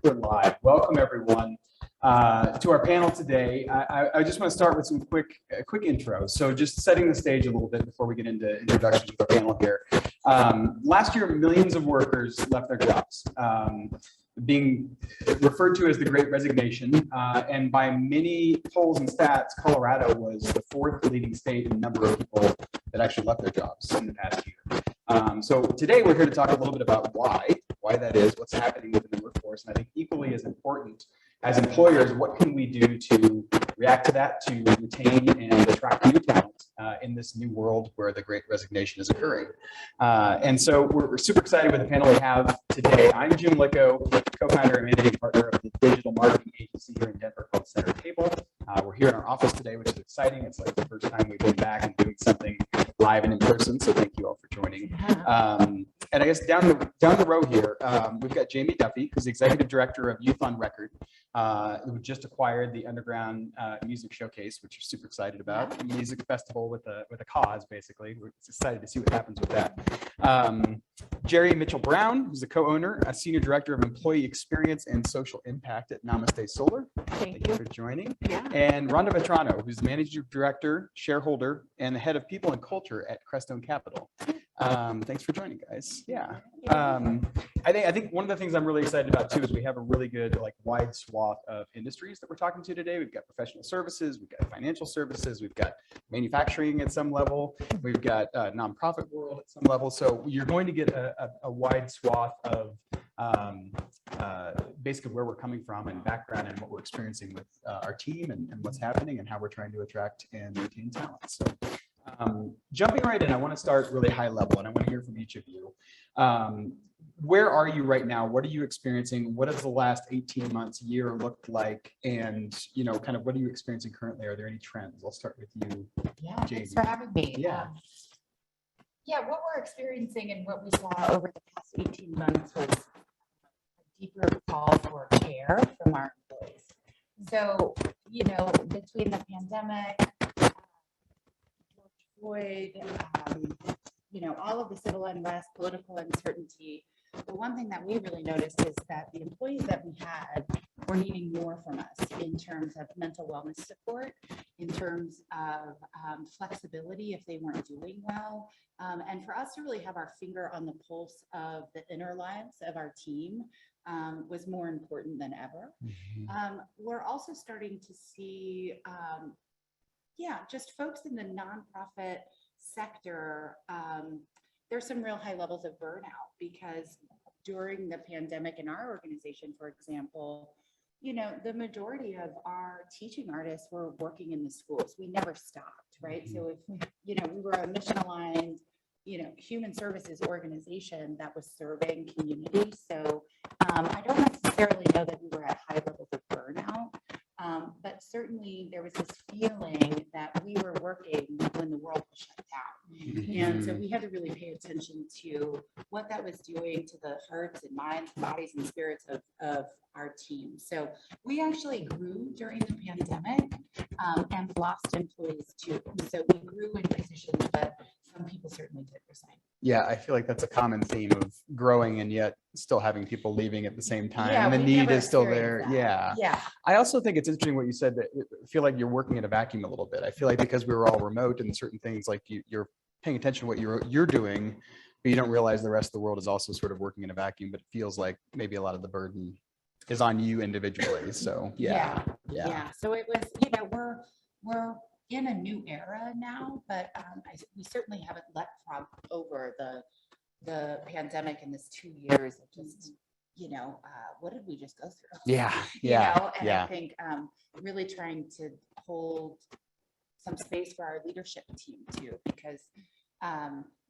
We're live. Welcome everyone to our panel today. I just want to start with some quick intros. So just setting the stage a little bit before we get into introductions to the panel here. Last year, millions of workers left their jobs, being referred to as the Great Resignation. And by many polls and stats, Colorado was the fourth leading state in the number of people that actually left their jobs in the past year. So today we're here to talk a little bit about why that is, what's happening within the workforce. And I think equally as important as employers, what can we do to react to that, to retain and attract new talent in this new world where the Great Resignation is occurring. And so we're super excited with the panel we have today. I'm Jim Licko, co-founder and managing partner of the digital marketing agency here in Denver called CenterTable. We're here in our office today, which is exciting. It's like the first time we've been back and doing something live and in person. So thank you all for joining. And I guess down the row here, we've got Jami Duffy, who's the executive director of Youth on Record, who just acquired the Underground Music Showcase, which we're super excited about. A music festival with a cause, basically. We're excited to see what happens with that. Geri Mitchell-Brown, who's the co-owner, a senior director of employee experience and social impact at Namasté Solar. Thank you for joining. Yeah. And Rhonda Vetrano, who's the managing director, shareholder, and the head of people and culture at Crestone Capital. Thanks for joining, guys. Yeah. I think one of the things I'm really excited about too is we have a really good wide swath of industries that we're talking to today. We've got professional services, we've got financial services, we've got manufacturing at some level, we've got nonprofit world at some level. So you're going to get a wide swath of basically where we're coming from and background and what we're experiencing with our team and what's happening and how we're trying to attract and retain talent. So jumping right in, I want to start really high level and I want to hear from each of you. Where are you right now? What are you experiencing? What does the last 18 months, year looked like? And, kind of what are you experiencing currently? Are there any trends? I'll start with you. Yeah, Jami. thanks for having me. Yeah. What we're experiencing and what we saw over the past 18 months was a deeper call for care from our employees. So, between the pandemic, George Floyd, all of the civil unrest, political uncertainty, the one thing that we really noticed is that the employees that we had were needing more from us in terms of mental wellness support, in terms of flexibility if they weren't doing well, and for us to really have our finger on the pulse of the inner lives of our team was more important than ever. Mm-hmm. We're also starting to see, just folks in the nonprofit sector, there's some real high levels of burnout because during the pandemic in our organization, for example, the majority of our teaching artists were working in the schools. We never stopped, right? So if, we were a mission aligned, human services organization that was serving community. So I don't necessarily know that we were at high levels of burnout. But certainly there was this feeling that we were working when the world was shut down. Mm-hmm. And so we had to really pay attention to what that was doing to the hearts and minds, bodies and spirits of our team. So we actually grew during the pandemic and lost employees too. So we grew in positions, but some people certainly did resign. Yeah, I feel like that's a common theme of growing and yet still having people leaving at the same time. Yeah, and the need is still there. That. Yeah. I also think it's interesting what you said, that I feel like you're working in a vacuum a little bit. I feel like because we were all remote and certain things like you're paying attention to what you're doing, but you don't realize the rest of the world is also sort of working in a vacuum, but it feels like maybe a lot of the burden is on you individually. So yeah. So it was, we're in a new era now, but we certainly haven't let over the pandemic in this 2 years of just, what did we just go through? Yeah. I think really trying to hold some space for our leadership team too, because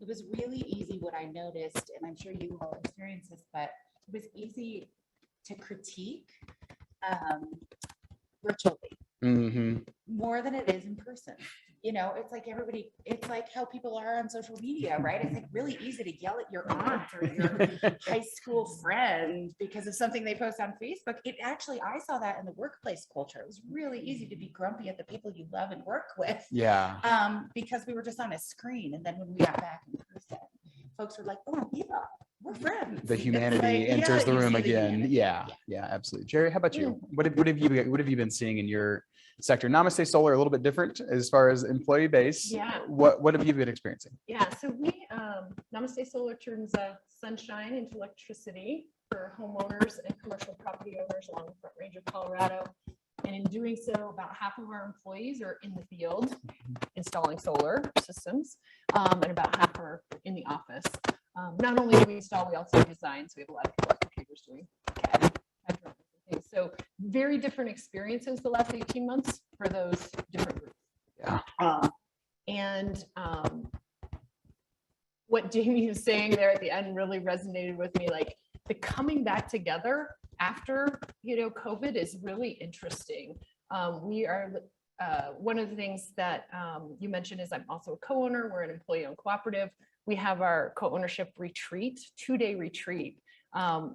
it was really easy. What I noticed, and I'm sure you all experienced this, but it was easy to critique virtually. Mm-hmm. More than it is in person. It's like how people are on social media, right? It's like really easy to yell at your aunt or your high school friend because of something they post on Facebook. I saw that in the workplace culture. It was really easy to be grumpy at the people you love and work with. Yeah. Because we were just on a screen. And then when we got back in person, folks were like, oh, yeah, we're friends. The It's humanity like, enters the you room see again. humanity. Yeah, absolutely. Jerry, how about you? What have you been seeing in your sector? Namasté Solar a little bit different as far as employee base. Yeah. What have you been experiencing? Yeah, so we, Namasté Solar turns sunshine into electricity for homeowners and commercial property owners along the Front Range of Colorado. And in doing so, about half of our employees are in the field installing solar systems, and about half are in the office. Not only do we install, we also design. So we have a lot of people on computers doing CAD. So very different experiences the last 18 months for those different groups. Yeah. And what Jami was saying there at the end really resonated with me. Like the coming back together after, COVID is really interesting. We are, one of the things that you mentioned is I'm also a co-owner. We're an employee-owned cooperative. We have our co-ownership retreat, 2-day retreat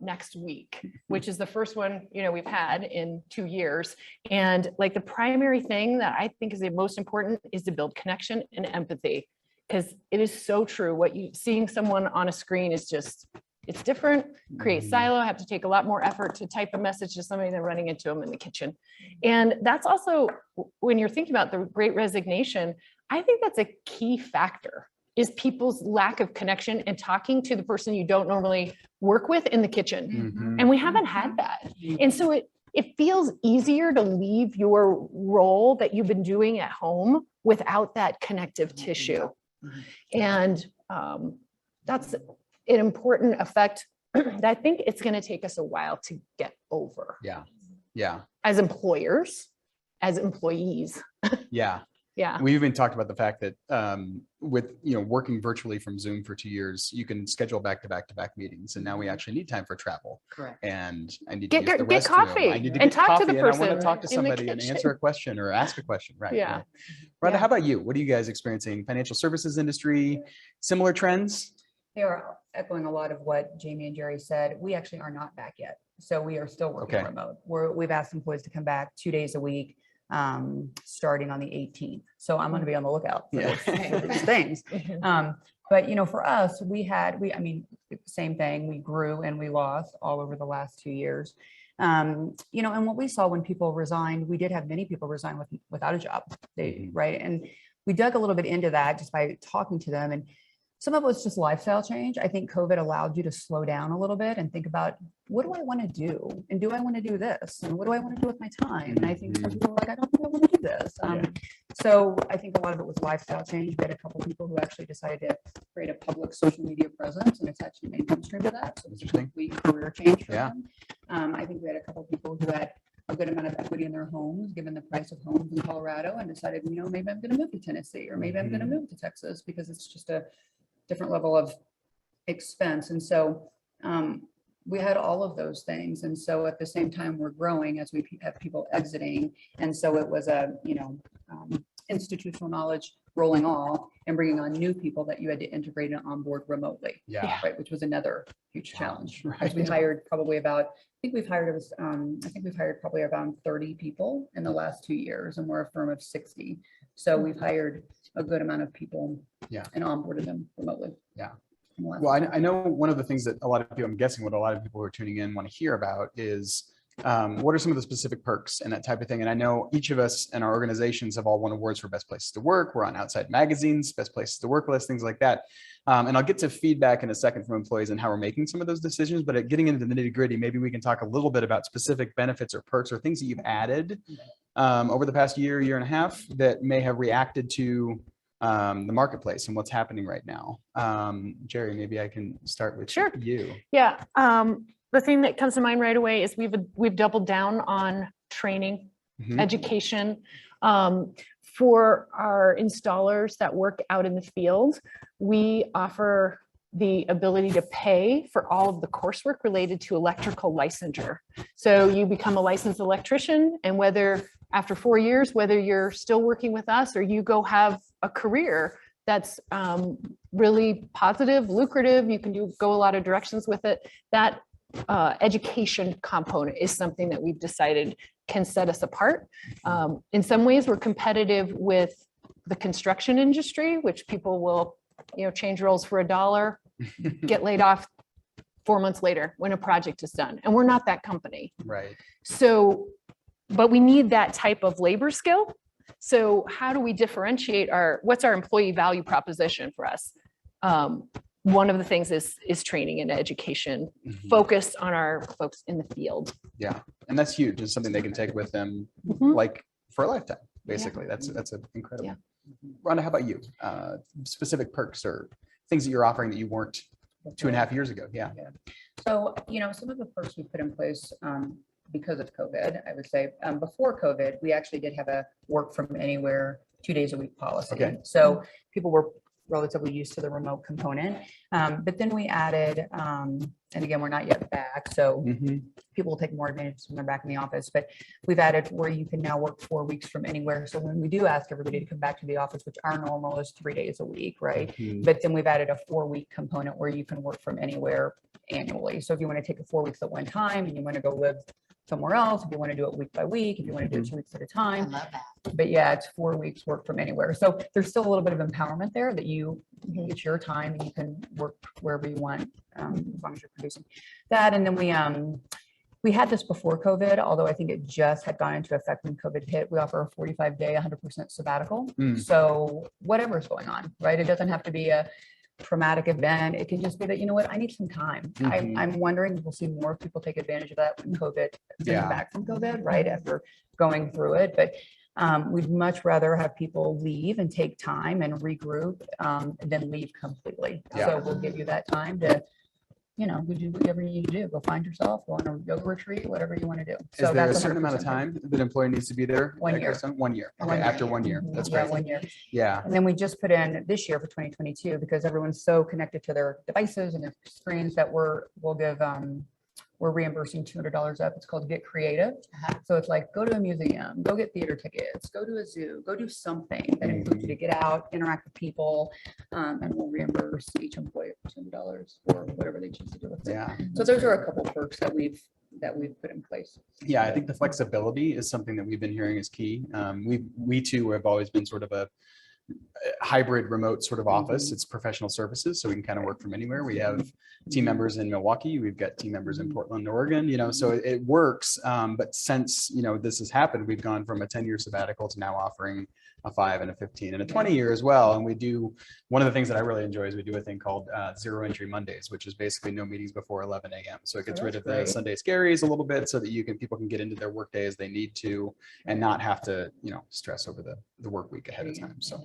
next week, which is the first one, we've had in 2 years. And like the primary thing that I think is the most important is to build connection and empathy, because it is so true. Seeing someone on a screen is just, it's different, create silo, have to take a lot more effort to type a message to somebody than running into them in the kitchen. And that's also, when you're thinking about the Great Resignation, I think that's a key factor, is people's lack of connection and talking to the person you don't normally work with in the kitchen. And we haven't had that. And so it feels easier to leave your role that you've been doing at home without that connective tissue. And that's an important effect that I think it's going to take us a while to get over. Yeah. As employers, as employees. Yeah. Yeah. We even talked about the fact that with working virtually from Zoom for 2 years, you can schedule back-to-back meetings, and now we actually need time for travel. Correct. And I need to use the get restroom. coffee I need to and get talk coffee, to the and I person want to talk to in the somebody and kitchen. answer a question or ask a question. Right. Yeah. Rhonda, Yeah. how about you? What are you guys experiencing? Financial services industry, similar trends? They are echoing a lot of what Jami and Geri said. We actually are not back yet. So we are still working remote. We've asked employees to come back 2 days a week, starting on the 18th. So I'm going to be on the lookout for those things. But for us, same thing. We grew and we lost all over the last 2 years. And what we saw when people resigned, we did have many people resign without a job. Right. And we dug a little bit into that just by talking to them, and some of it was just lifestyle change. I think COVID allowed you to slow down a little bit and think about, what do I want to do? And do I want to do this? And what do I want to do with my time? And I think some people were like, I don't think I want to do this. So I think a lot of it was lifestyle change. We had a couple of people who actually decided to create a public social media presence and attach an income stream to that. So it was a complete career change for them. I think we had a couple of people who had a good amount of equity in their homes, given the price of homes in Colorado, and decided, maybe I'm going to move to Tennessee, or maybe I'm going to move to Texas, because it's just a different level of expense. And so we had all of those things. And so at the same time, we're growing as we have people exiting. And so it was institutional knowledge rolling off and bringing on new people that you had to integrate and onboard remotely. Right, which was another huge challenge. As we hired probably about, I think we've hired probably around 30 people in the last 2 years, and we're a firm of 60. So we've hired a good amount of people and onboarded them remotely. Well, I know one of the things that I'm guessing what a lot of people who are tuning in want to hear about is what are some of the specific perks and that type of thing. And I know each of us and our organizations have all won awards for best places to work. We're on outside magazines, best places to work lists, things like that. And I'll get to feedback in a second from employees and how we're making some of those decisions. But getting into the nitty gritty, maybe we can talk a little bit about specific benefits or perks or things that you've added over the past year and a half that may have reacted to the marketplace and what's happening right now. Geri, maybe I can start with you. Yeah. The thing that comes to mind right away is we've doubled down on training, education. For our installers that work out in the field, we offer the ability to pay for all of the coursework related to electrical licensure. So you become a licensed electrician, and whether after 4 years, whether you're still working with us or you go have a career that's really positive, lucrative, you can go a lot of directions with it. That education component is something that we've decided can set us apart. In some ways, we're competitive with the construction industry, which people will, change roles for $1, get laid off 4 months later when a project is done. And we're not that company. Right. So, but we need that type of labor skill. So how do we differentiate what's our employee value proposition for us? One of the things is training and education, focused on our folks in the field. Yeah. And that's huge. It's something they can take with them like for a lifetime, basically. That's incredible. Yeah. Rhonda, how about you? Specific perks or things that you're offering that you weren't 2.5 years ago? Yeah. So, some of the perks we put in place because of COVID, I would say, before COVID, we actually did have a work from anywhere 2 days a week policy. Okay. So people were relatively used to the remote component. But then we added, and again, we're not yet back, so people will take more advantage when they're back in the office, but we've added where you can now work 4 weeks from anywhere. So when we do ask everybody to come back to the office, which our normal is 3 days a week, right? But then we've added a 4-week component where you can work from anywhere annually. So if you want to take a 4 weeks at one time and you want to go live somewhere else, if you want to do it week by week, if you want to do it 2 weeks at a I time. love that. But yeah, it's 4 weeks work from anywhere. So there's still a little bit of empowerment there that it's your time and you can work wherever you want, as long as you're producing that. And then we had this before COVID, although I think it just had gone into effect when COVID hit. We offer a 45-day, 100% sabbatical. So whatever's going on, right? It doesn't have to be a traumatic event. It can just be that, you know what, I need some time. I'm wondering if we'll see more people take advantage of that when COVID comes back from COVID, right? After going through it. But we'd much rather have people leave and take time and regroup than leave completely. So we'll give you that time to, we do whatever you need to do. Go find yourself, go on a yoga retreat, whatever you want to do. Is So there a that's certain amount of 100%. time that employee needs to be there? 1 year. 1 year. Okay, 1 year. after 1 year. That's Yeah, great. 1 year. Yeah. And then we just put in this year for 2022, because everyone's so connected to their devices and their screens that we're reimbursing $200 up. It's called Get Creative. So it's like, go to a museum, go get theater tickets, go to a zoo, go do something that includes you to get out, interact with people, and we'll reimburse each employee $200 for whatever they choose to do with it. Yeah. So those are a couple perks that we've put in place. Yeah, I think the flexibility is something that we've been hearing is key. We too have always been sort of a hybrid remote sort of office. It's professional services, so we can kind of work from anywhere. We have team members in Milwaukee, we've got team members in Portland, Oregon, so it works. But since, this has happened, we've gone from a 10-year sabbatical to now offering a 5 and a 15 and a 20 year as well. And we do, one of the things that I really enjoy is we do a thing called Zero Entry Mondays, which is basically no meetings before 11 a.m. So it gets rid of the Sunday scaries a little bit so that people can get into their work day as they need to and not have to, stress over the work week ahead of time. So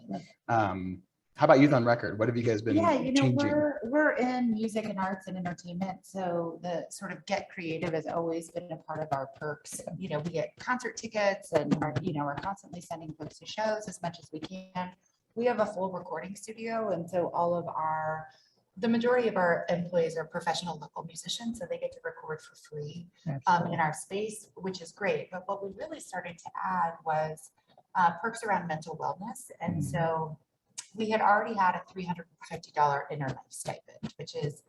how about Youth on Record? What have you guys been changing? We're in music and arts and entertainment. So the sort of Get Creative has always been a part of our perks. We get concert tickets and we're constantly sending folks to shows as much as we can. We have a full recording studio. And so the majority of our employees are professional local musicians, so they get to record for free in our space, which is great. But what we really started to add was perks around mental wellness. And so we had already had a $350 inner life stipend, which is,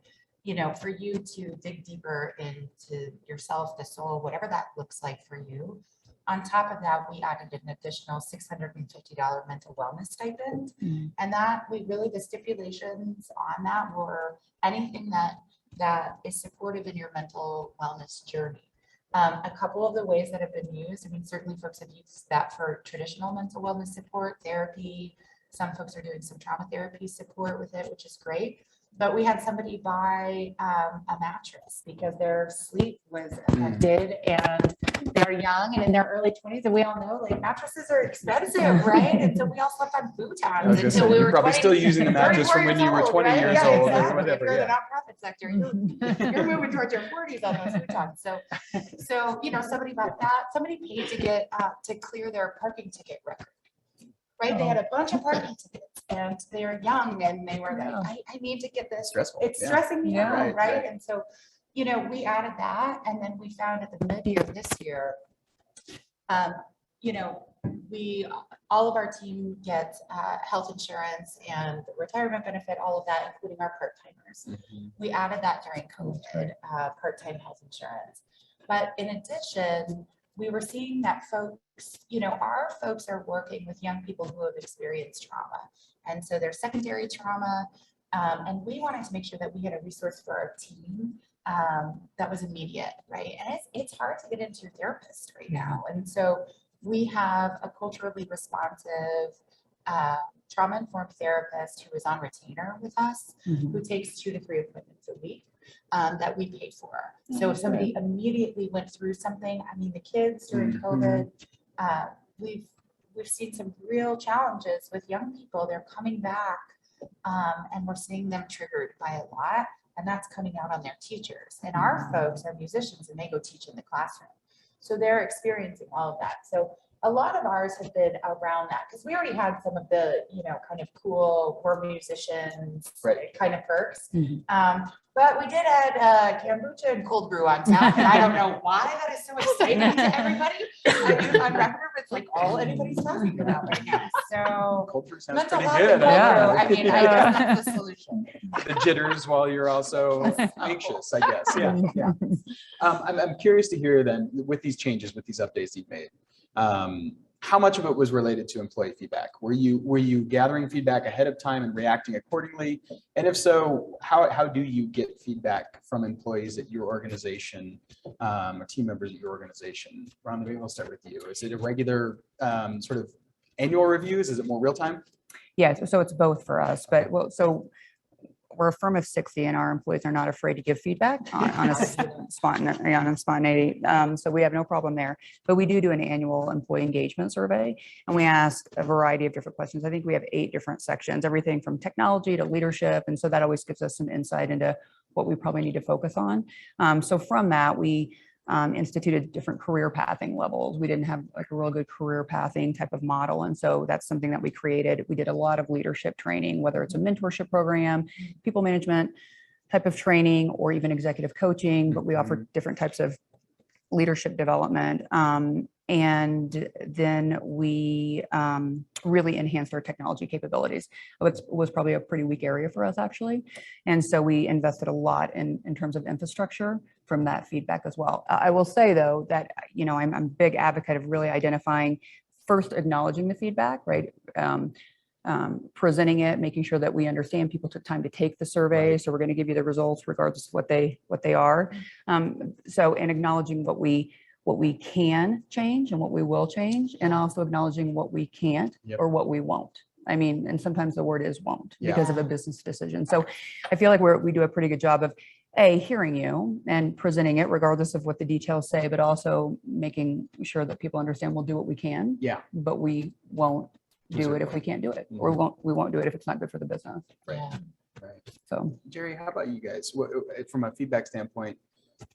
for you to dig deeper into yourself, the soul, whatever that looks like for you. On top of that, we added an additional $650 mental wellness stipend. And the stipulations on that were anything that is supportive in your mental wellness journey. A couple of the ways that have been used, certainly folks have used that for traditional mental wellness support, therapy. Some folks are doing some trauma therapy support with it, which is great. But we had somebody buy a mattress because their sleep was affected and they're young and in their early 20s. And we all know mattresses are expensive, right? And so we all slept on futons until we were probably 20, still using the mattress from when you were 20 right? years Yeah, old exactly. or whatever. If you're in the nonprofit sector, you're moving towards your 40s on those futons. So somebody bought that. Somebody paid to get to clear their parking ticket record. Right, they had a bunch of parking tickets, and they were young, and they were like, "I need to get this. Stressful. It's stressing me out, Right. right?" And so, we added that, and then we found at the mid-year of this year, all of our team gets health insurance and retirement benefit, all of that, including our part-timers. We added that during COVID, part-time health insurance. But in addition, we were seeing that folks, our folks are working with young people who have experienced trauma. And so there's secondary trauma. And we wanted to make sure that we had a resource for our team that was immediate, right? And it's hard to get into your therapist right now. And so we have a culturally responsive, trauma-informed therapist who is on retainer with us, who takes 2 to 3 appointments a week that we pay for. So if somebody immediately went through something, I mean, the kids during COVID, we've seen some real challenges with young people. They're coming back and we're seeing them triggered by a lot, and that's coming out on their teachers. And our folks are musicians and they go teach in the classroom. So they're experiencing all of that. So a lot of ours have been around that because we already had some of the, kind of cool, we're musicians kind of perks. But we did add kombucha and cold brew on top. And I don't know why that is so exciting to everybody. I mean, on record, it's like all anybody's talking about right now. So Cold brew sounds mental pretty health good. and cold brew, I mean, I guess that's the solution. The jitters while you're also anxious, I guess. Yeah. I'm curious to hear then, with these changes, with these updates you've made, how much of it was related to employee feedback? Were you gathering feedback ahead of time and reacting accordingly? And if so, how do you get feedback from employees at your organization, or team members at your organization? Ron, maybe we'll start with you. Is it a regular sort of annual reviews? Is it more real time? Yeah, so it's both for us, but so we're a firm of 60 and our employees are not afraid to give feedback on a spontaneity. So we have no problem there, but we do an annual employee engagement survey and we ask a variety of different questions. I think we have 8 different sections, everything from technology to leadership. And so that always gives us some insight into what we probably need to focus on. So from that, we instituted different career pathing levels. We didn't have like a real good career pathing type of model. And so that's something that we created. We did a lot of leadership training, whether it's a mentorship program, people management type of training, or even executive coaching, but we offer different types of leadership development. And then we really enhanced our technology capabilities. It was probably a pretty weak area for us, actually. And so we invested a lot in terms of infrastructure from that feedback as well. I will say, though, that, I'm a big advocate of really identifying, first acknowledging the feedback, right? Presenting it, making sure that we understand people took time to take the survey. So we're going to give you the results regardless of what they are. So in acknowledging what we can change and what we will change, and also acknowledging what we can't or what we won't. I mean, and sometimes the word is won't because of a business decision. So I feel like we do a pretty good job of hearing you and presenting it regardless of what the details say, but also making sure that people understand we'll do what we can, but we won't do it if we can't do it, or we won't do it if it's not good for the business. Right. So Geri, how about you guys? From a feedback standpoint,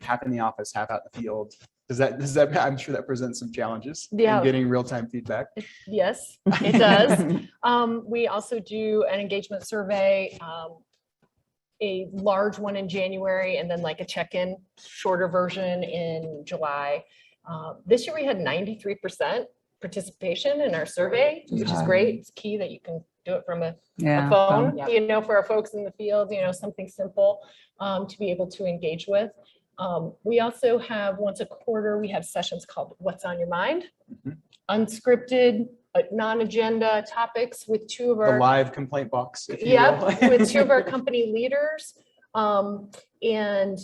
half in the office, half out in the field. Does that I'm sure that presents some challenges in getting real-time feedback. Yes, it does. We also do an engagement survey, a large one in January, and then like a check-in shorter version in July. This year we had 93% participation in our survey, which is great. It's key that you can do it from a phone, for our folks in the field, something simple to be able to engage with. We also have once a quarter, we have sessions called What's on Your Mind, unscripted, non-agenda topics with 2 of our live complaint box. If you will. with 2 of our company leaders. And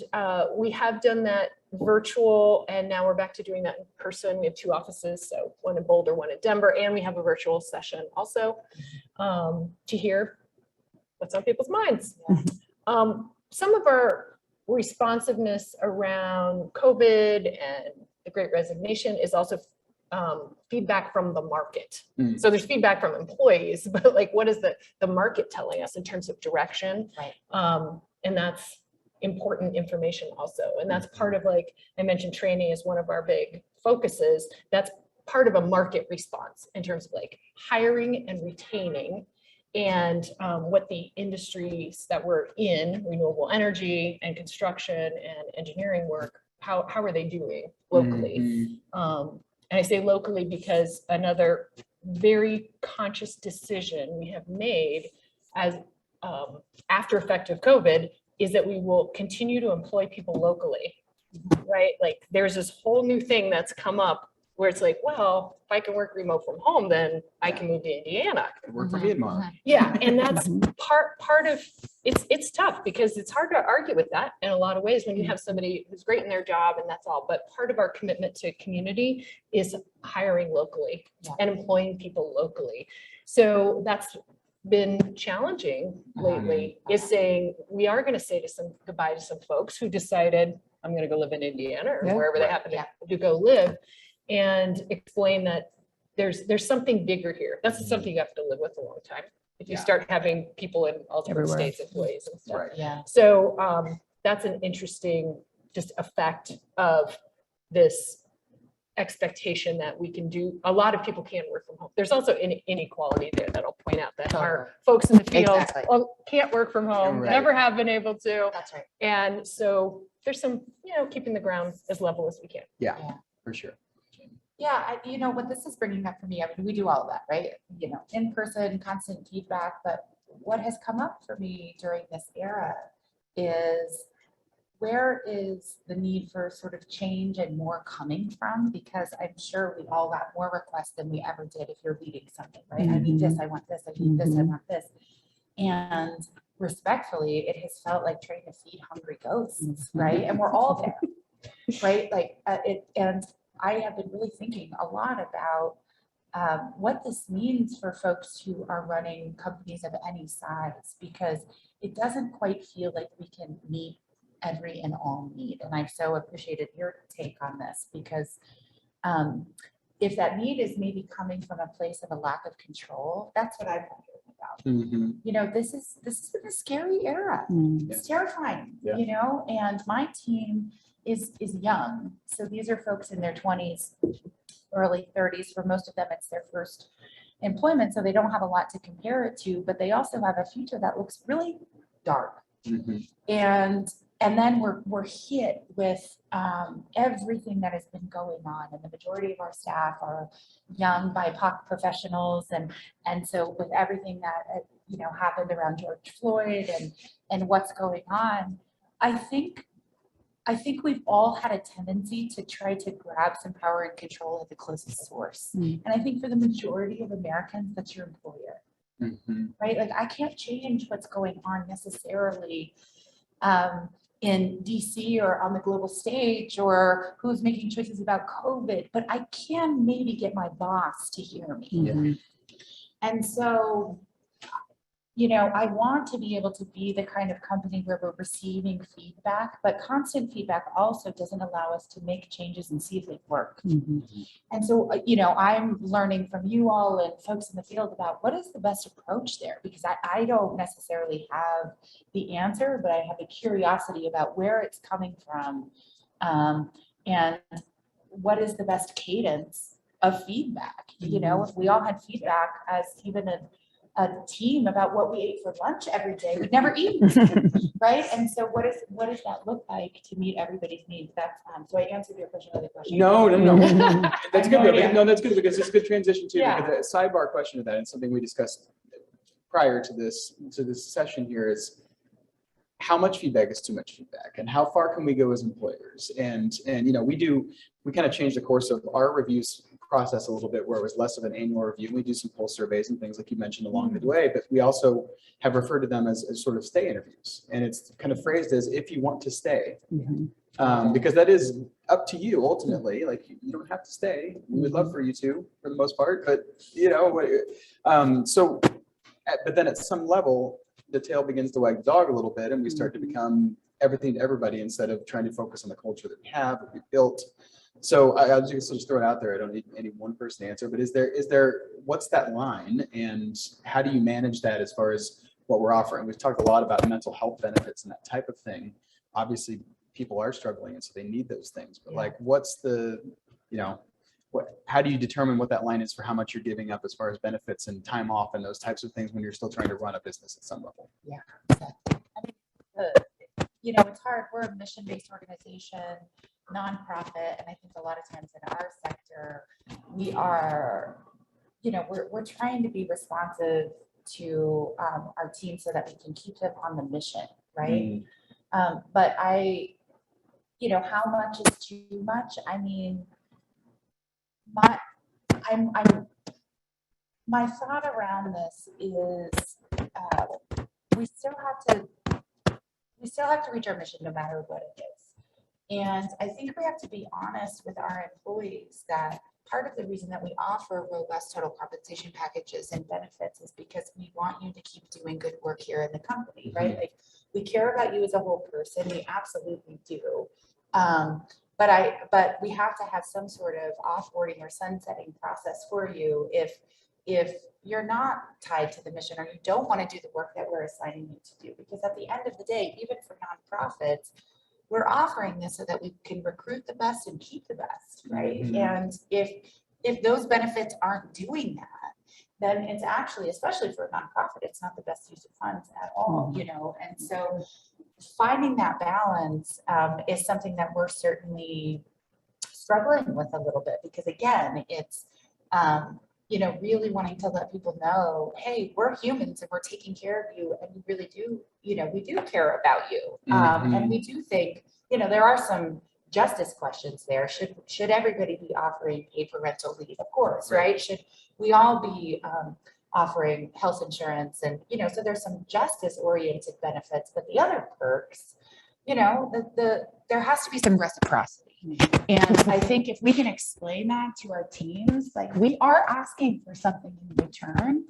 we have done that virtual, and now we're back to doing that in person. We have 2 offices, so one in Boulder, one in Denver, and we have a virtual session also to hear what's on people's minds. Some of our responsiveness around COVID and the Great Resignation is also feedback from the market. So there's feedback from employees, but like, what is the market telling us in terms of direction? And that's important information also. And that's part of, like I mentioned, training is one of our big focuses. That's part of a market response in terms of like hiring and retaining, and what the industries that we're in, renewable energy and construction and engineering work, how are they doing locally? And I say locally because another very conscious decision we have made as after effect of COVID is that we will continue to employ people locally, right? Like there's this whole new thing that's come up where it's like, well, if I can work remote from home, then I can move to Indiana. Work for me in Mar. Yeah, and that's part of, it's tough because it's hard to argue with that in a lot of ways when you have somebody who's great in their job and that's all. But part of our commitment to community is hiring locally and employing people locally. So that's been challenging lately, is saying we are going to say goodbye to some folks who decided I'm going to go live in Indiana or wherever they happen to go live, and explain that there's something bigger here. That's something you have to live with a long time. If you start having people in all different Everywhere. states, employees and stuff. Right. Yeah. So that's an interesting just effect of this expectation that we can do. A lot of people can't work from home. There's also inequality there that I'll point out that our folks in the field Exactly. can't work from home, Right. never have been able to. That's right. And so there's some, keeping the ground as level as we can. Yeah, for sure. Yeah, what this is bringing up for me, I mean, we do all of that, right? In person, constant feedback, but what has come up for me during this era is where is the need for sort of change and more coming from? Because I'm sure we all got more requests than we ever did if you're leading something, right? I need this, I want this, I need this, I want this. And respectfully, it has felt like trying to feed hungry ghosts, right? And we're all there, right? Like and I have been really thinking a lot about what this means for folks who are running companies of any size, because it doesn't quite feel like we can meet every and all need. And I've so appreciated your take on this, because if that need is maybe coming from a place of a lack of control, that's what I'm wondering about. This has been a scary era. It's terrifying, and my team is young. So these are folks in their 20s, early 30s. For most of them, it's their first employment. So they don't have a lot to compare it to, but they also have a future that looks really dark. And then we're hit with everything that has been going on, and the majority of our staff are young BIPOC professionals, and so with everything that happened around George Floyd and what's going on, I think we've all had a tendency to try to grab some power and control at the closest source, and I think for the majority of Americans, that's your employer, right? Like I can't change what's going on necessarily in DC or on the global stage, or who's making choices about COVID, but I can maybe get my boss to hear me. And so, I want to be able to be the kind of company where we're receiving feedback, but constant feedback also doesn't allow us to make changes and see if they work. And so, I'm learning from you all and folks in the field about what is the best approach there, because I don't necessarily have the answer, but I have a curiosity about where it's coming from, and what is the best cadence of feedback. If we all had feedback as even a team about what we ate for lunch every day, we'd never eat, right? And so what does that look like to meet everybody's needs? That's so I answered your question with a question. No. That's good. idea. No, that's good, because it's a good transition too. Yeah. Because a sidebar question to that, and something we discussed prior to this session here, is how much feedback is too much feedback, and how far can we go as employers? And we kind of changed the course of our reviews process a little bit, where it was less of an annual review. We do some pulse surveys and things like you mentioned along the way, but we also have referred to them as sort of stay interviews. And it's kind of phrased as if you want to stay, because that is up to you ultimately. Like you don't have to stay. We would love for you to, for the most part, but but then at some level, the tail begins to wag the dog a little bit, and we start to become everything to everybody instead of trying to focus on the culture that we have, that we built. So I'll just throw it out there. I don't need any one person to answer, but is there what's that line, and how do you manage that as far as what we're offering? We've talked a lot about mental health benefits and that type of thing. Obviously, people are struggling, and so they need those things. But like, what's the, how do you determine what that line is for how much you're giving up as far as benefits and time off and those types of things when you're still trying to run a business at some level? Yeah, exactly. I mean, it's hard. We're a mission-based organization, nonprofit, and I think a lot of times in our sector, we are, we're trying to be responsive to our team so that we can keep them on the mission, right? But how much is too much? I mean, My thought around this is we still have to reach our mission no matter what it is. And I think we have to be honest with our employees that part of the reason that we offer robust total compensation packages and benefits is because we want you to keep doing good work here in the company, right? Like, we care about you as a whole person. We absolutely do. But we have to have some sort of offboarding or sunsetting process for you if you're not tied to the mission or you don't want to do the work that we're assigning you to do. Because at the end of the day, even for nonprofits, we're offering this so that we can recruit the best and keep the best, right? And if those benefits aren't doing that, then it's actually, especially for a nonprofit, it's not the best use of funds at all, you know? And so finding that balance is something that we're certainly struggling with a little bit, because again, it's, you know, really wanting to let people know, hey, we're humans and we're taking care of you, and we really do, you know, we do care about you. And we do think, you know, there are some justice questions there. Should everybody be offering paid parental leave? Of course, right? Should we all be offering health insurance? And, you know, so there's some justice oriented benefits, but the other perks, you know, there has to be some reciprocity. And I think if we can explain that to our teams, like, we are asking for something in return.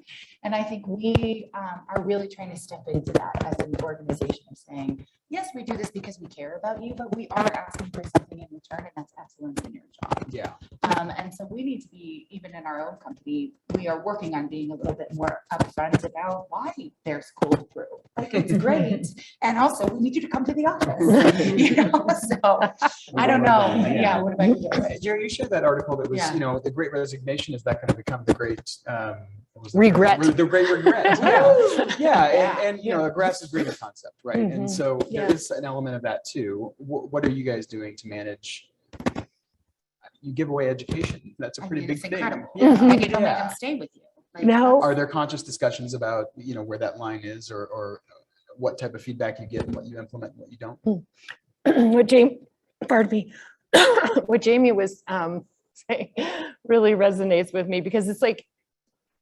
And I think we are really trying to step into that as an organization of saying, yes, we do this because we care about you, but we are asking for something in return, and that's excellence in your job. Yeah. And so we need to be, even in our own company, we are working on being a little bit more upfront about why there's cold brew. Like, it's great. And also, we need you to come to the office. You know, so I don't know. Yeah. What about you? Jerry, you shared that article that was, Yeah. you know, the Great Resignation. Is that going to become the great what was that? Regret. The great regret. Yeah. And you know, a grass is greener concept, right? And so there is an element of that too. What are you guys doing to manage? You give away education. That's a pretty big it's thing. incredible. Yeah. And you don't make them stay with you. Like, No. Are there conscious discussions about, you know, where that line is, or what type of feedback you get and what you implement and what you don't? What Jamie, pardon me, what Jamie was saying really resonates with me, because it's like,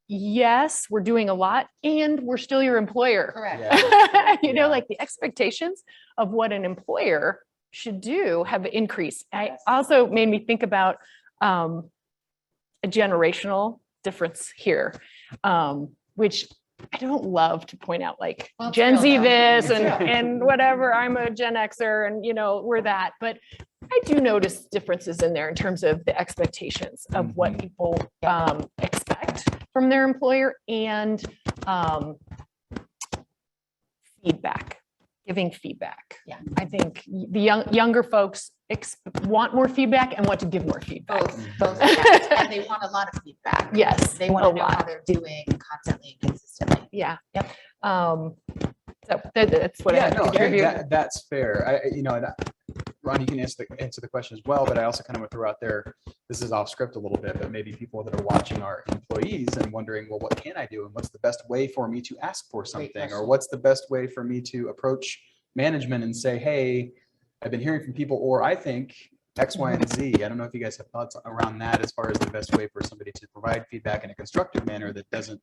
yes, we're doing a lot and we're still your employer. Correct. Yeah. You know, Yeah. like the expectations of what an employer should do have increased. I also made me think about a generational difference here, which I don't love to point out, like, Well, it's Gen real, Z though. this It's and whatever, I'm a Gen Xer and, you know, we're that. But I do notice differences in there in terms of the expectations of what people expect from their employer, and feedback, giving feedback. Yeah. I think the younger folks want more feedback and want to give more feedback. Both, yes. And they want a lot of feedback. Yes, They want a to know lot. how they're doing constantly and consistently. Yeah. Yep. So that's what I Yeah, have to no, contribute. that's fair. You know, and Ron, you can answer the question as well, but I also kind of want to throw out there, this is off script a little bit, but maybe people that are watching are employees and wondering, well, what can I do? And what's the best way for me to ask for something? Or question. what's the best way for me to approach management and say, hey, I've been hearing from people, or I think X, Y, and Z. I don't know if you guys have thoughts around that as far as the best way for somebody to provide feedback in a constructive manner that doesn't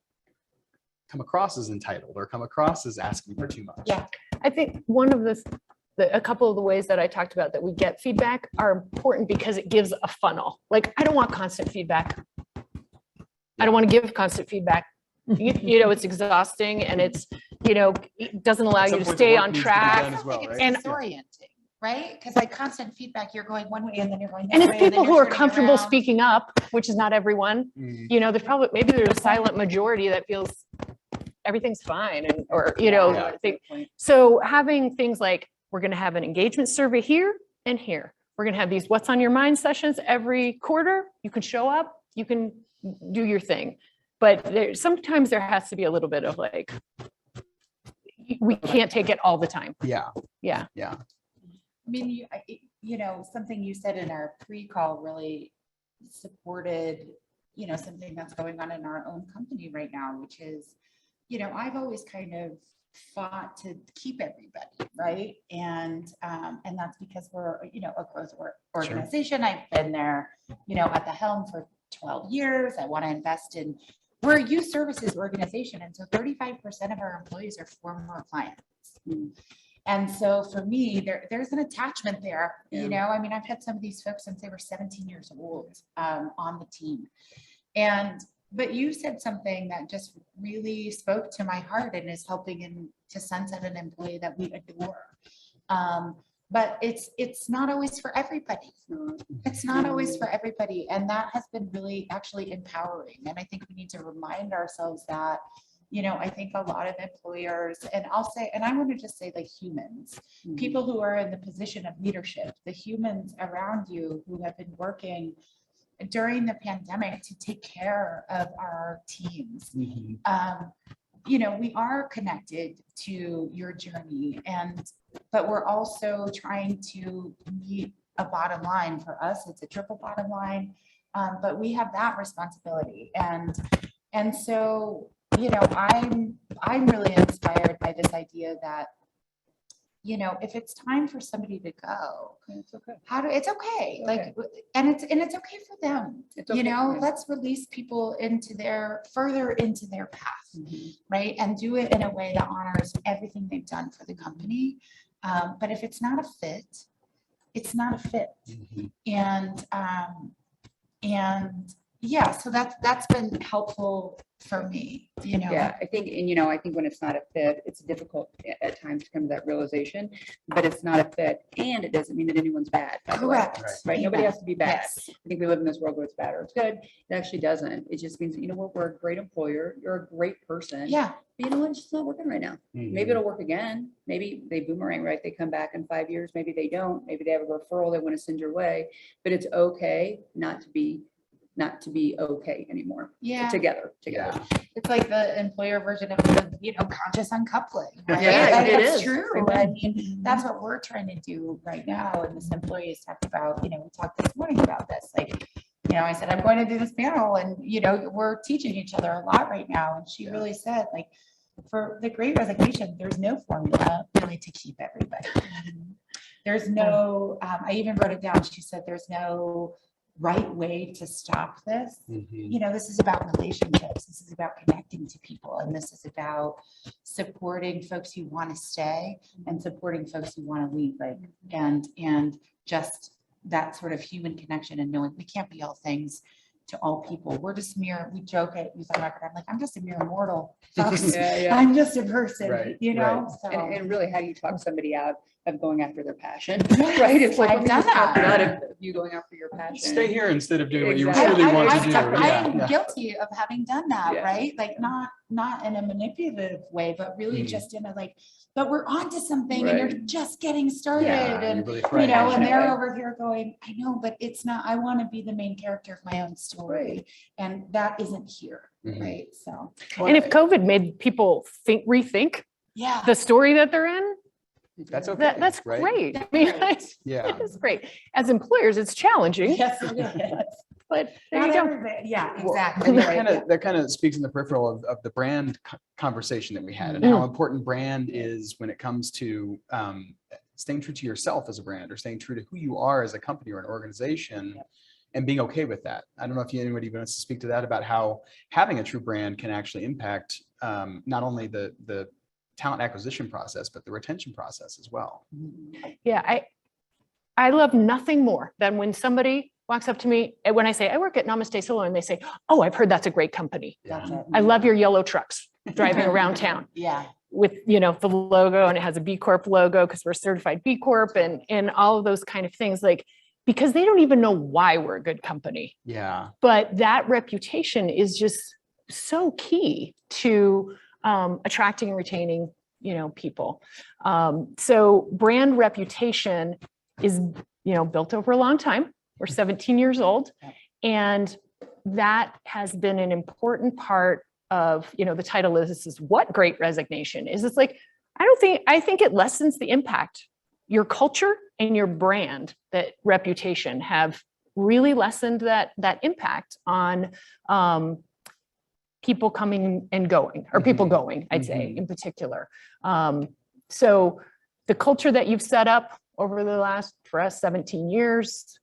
come across as entitled or come across as asking for too much. Yeah. I think one of a couple of the ways that I talked about that we get feedback are important because it gives a funnel. Like, I don't want constant feedback. I don't want to give constant feedback. You know, it's exhausting, and it's, you know, it doesn't allow At some you to point, the stay work on needs to be done track. as well, It's right? And- disorienting, right? Because like constant feedback, you're going one way and then you're going. And this it's way, then people who you're are turning comfortable around. speaking up, which is not everyone. You know, there's probably, maybe there's a silent majority that feels everything's fine, and, or, you know, Yeah. so having things like, we're going to have an engagement survey here and here. We're going to have these what's on your mind sessions every quarter. You can show up, you can do your thing. But sometimes there has to be a little bit of like, we can't take it all the time. Yeah. Yeah. Yeah. I mean, you know, something you said in our pre-call really supported, you know, something that's going on in our own company right now, which is, you know, I've always kind of fought to keep everybody, right? And that's because we're, you know, a growth organization. I've been there, you know, at the helm for 12 years. I want to invest in, we're a youth services organization. And so 35% of our employees are former clients. And so for me, there's an attachment there, you know, I mean, I've had some of these folks since they were 17 years old on the team. But you said something that just really spoke to my heart and is helping to sense of an employee that we adore. But it's not always for everybody. It's not always for everybody. And that has been really actually empowering. And I think we need to remind ourselves that, you know, I think a lot of employers, and I'll say, and I want to just say the humans, people who are in the position of leadership, the humans around you who have been working during the pandemic to take care of our teams. You know, we are connected to your journey, but we're also trying to meet a bottom line. For us, it's a triple bottom line, but we have that responsibility. And so, you know, I'm really inspired by this idea that, you know, if it's time for somebody to go, it's okay. It's okay. Like, and it's okay for them. You know, let's release people further into their path, right? And do it in a way that honors everything they've done for the company. But if it's not a fit, it's not a fit. And yeah, so that's been helpful for me, you know. Yeah, I think, and you know, I think when it's not a fit, it's difficult at times to come to that realization, but it's not a fit, and it doesn't mean that anyone's bad. Correct. Right? Nobody has to be bad. Yes. I think we live in this world where it's bad or it's good. It actually doesn't. It just means that, you know what, we're a great employer. You're a great person. Yeah. But you know what, it's just not working right now. Maybe it'll work again. Maybe they boomerang, right? They come back in 5 years. Maybe they don't. Maybe they have a referral they want to send your way, but it's okay not to be okay anymore. Yeah. Together. It's like the employer version of the, you know, conscious uncoupling. Right? Yeah, it It's is. true. I mean, that's what we're trying to do right now. And this employee has talked about, you know, we talked this morning about this. Like, you know, I said, I'm going to do this panel, and, you know, we're teaching each other a lot right now. And she really said, like, for the Great Resignation, there's no formula really to keep everybody. There's no, I even wrote it down. She said, there's no right way to stop this. You know, this is about relationships. This is about connecting to people. And this is about supporting folks who want to stay and supporting folks who want to leave. Like, and just that sort of human connection and knowing we can't be all things to all people. We're just we joke at Youth on Record. I'm like, I'm just a mere mortal. Folks. I'm just a person, you know? So. And really, how do you talk somebody out of going after their passion? Right? It's like, I've done that. Of you going after your passion. Stay here instead of doing what you Exactly. truly want to do. I'm guilty of having done that, Yeah. right? Like not in a manipulative way, but really just in a like, but we're on to something and you're just getting started. And really you know, and they're Passionately. over here going, I know, but it's not, I want to be the main character of my own story. And that isn't here, right? So. And if COVID made people rethink Yeah. the story that they're in, that's okay. that's right? great. I mean, Yeah. it's great. As employers, it's challenging, Yes, it is. but there Not you go. everybody- Yeah, Well, exactly. and right. that kind of speaks in the peripheral of the brand conversation that we had, and how important brand is when it comes to staying true to yourself as a brand, or staying true to who you are as a company or an organization, and being okay with that. I don't know if anybody wants to speak to that, about how having a true brand can actually impact not only the talent acquisition process, but the retention process as well. Yeah, I love nothing more than when somebody walks up to me and when I say, I work at Namasté Salon, and they say, oh, I've heard that's a great company. That's it. I love your yellow trucks driving around town Yeah. with, you know, the logo, and it has a B Corp logo because we're certified B Corp, and all of those kind of things, like, because they don't even know why we're a good company. Yeah. But that reputation is just so key to attracting and retaining, you know, people. So brand reputation is, you know, built over a long time. We're 17 years old, and that has been an important part of, you know, the title is, this is what Great Resignation is. It's like, I think it lessens the impact. Your culture and your brand, that reputation, have really lessened that impact on people coming and going, or people going, I'd say in particular. So the culture that you've set up over the last, for us, 17 years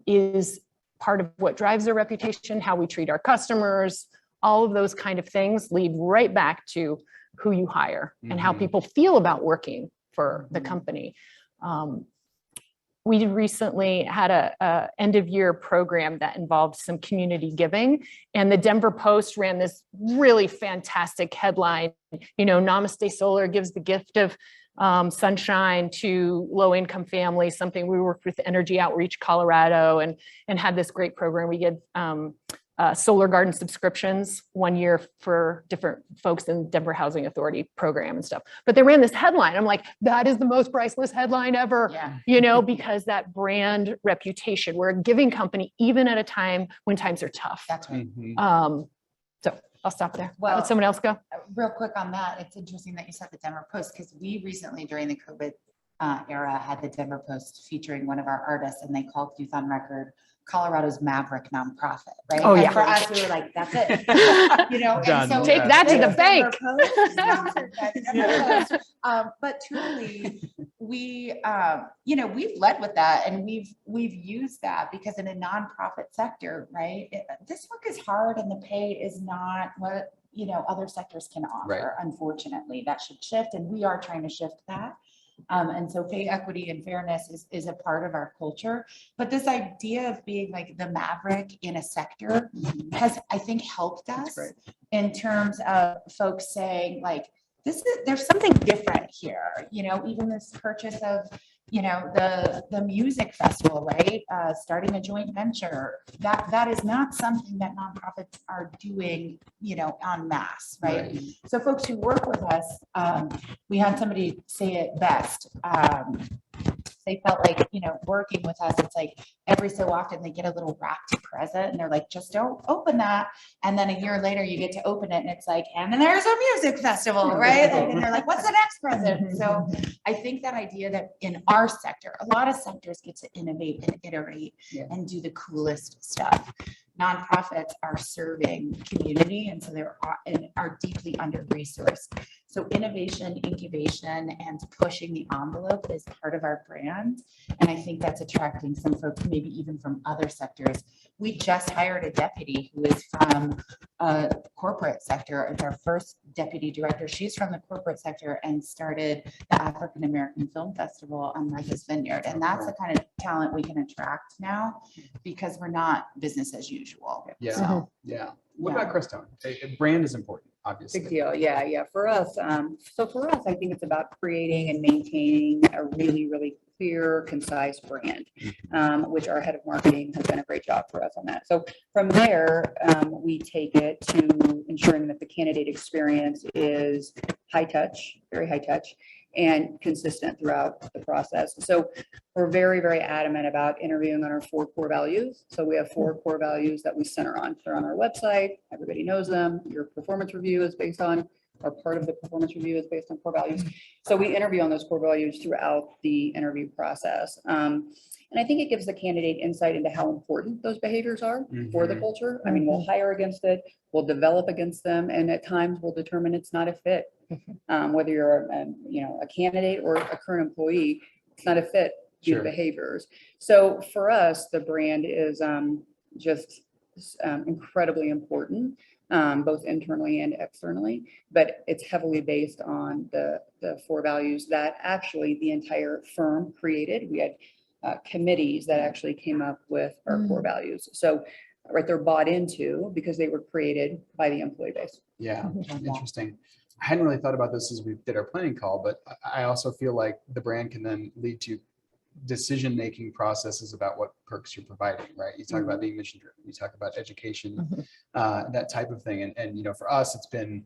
is part of what drives their reputation, how we treat our customers, all of those kind of things lead right back to who you hire and how people feel about working for the company. We recently had a end of year program that involved some community giving, and the Denver Post ran this really fantastic headline, Namasté Solar gives the gift of sunshine to low income families, something we worked with Energy Outreach Colorado and had this great program. We get solar garden subscriptions 1 year for different folks in Denver Housing Authority program and stuff. But they ran this headline. I'm like, that is the most priceless headline ever, because that brand reputation, we're a giving company, even at a time when times are tough. That's right. So I'll stop there. Well, Let someone else go. Real quick on that, it's interesting that you said the Denver Post, because we recently during the COVID era had the Denver Post featuring one of our artists, and they called Youth on Record Colorado's Maverick nonprofit, right? Oh, and yeah. for us, we were like, that's it. Done. And so Take that to the Denver bank. Post sponsored by Denver Post. But truly, we, we've led with that, and we've used that because in a nonprofit sector, right? This work is hard, and the pay is not what other sectors can offer. Right. Unfortunately, that should shift, and we are trying to shift that. And so pay equity and fairness is a part of our culture. But this idea of being like the maverick in a sector has, I think, helped us in terms of folks saying like, there's something different here, even this purchase of, the music festival, right? Starting a joint venture, that is not something that nonprofits are doing, en masse, right? So folks who work with us, we had somebody say it best. They felt like, working with us, it's like every so often they get a little wrapped present and they're like, just don't open that. And then a year later you get to open it and it's like, and then there's a music festival, right? And they're like, what's the next present? So I think that idea that in our sector, a lot of sectors get to innovate and iterate and do the coolest stuff. Nonprofits are serving community, and so are deeply under-resourced. So innovation, incubation, and pushing the envelope is part of our brand. And I think that's attracting some folks, maybe even from other sectors. We just hired a deputy who is from a corporate sector. It's our first deputy director. She's from the corporate sector and started the African American Film Festival on Martha's Vineyard. And that's the kind of talent we can attract now because we're not business as usual. Yeah. So, What about Crestone? Brand is important, obviously. Big deal. Yeah. For us, I think it's about creating and maintaining a really, really clear, concise brand, which our head of marketing has done a great job for us on that. So from there, we take it to ensuring that the candidate experience is high touch, very high touch, and consistent throughout the process. So we're very, very adamant about interviewing on our 4 core values. So we have 4 core values that we center on. They're on our website. Everybody knows them. Your performance review is based on, or part of the performance review is based on core values. So we interview on those core values throughout the interview process. And I think it gives the candidate insight into how important those behaviors are for the culture. I mean, we'll hire against it, we'll develop against them, and at times we'll determine it's not a fit. Whether you're a candidate or a current employee, it's not a fit due to behaviors. So for us, the brand is just incredibly important, both internally and externally, but it's heavily based on the 4 values that actually the entire firm created. We had committees that actually came up with our core values. So they're bought into because they were created by the employee base. Yeah, interesting. I hadn't really thought about this as we did our planning call, but I also feel like the brand can then lead to decision-making processes about what perks you're providing, right? You talk about being mission-driven, you talk about education, that type of thing. And for us, it's been,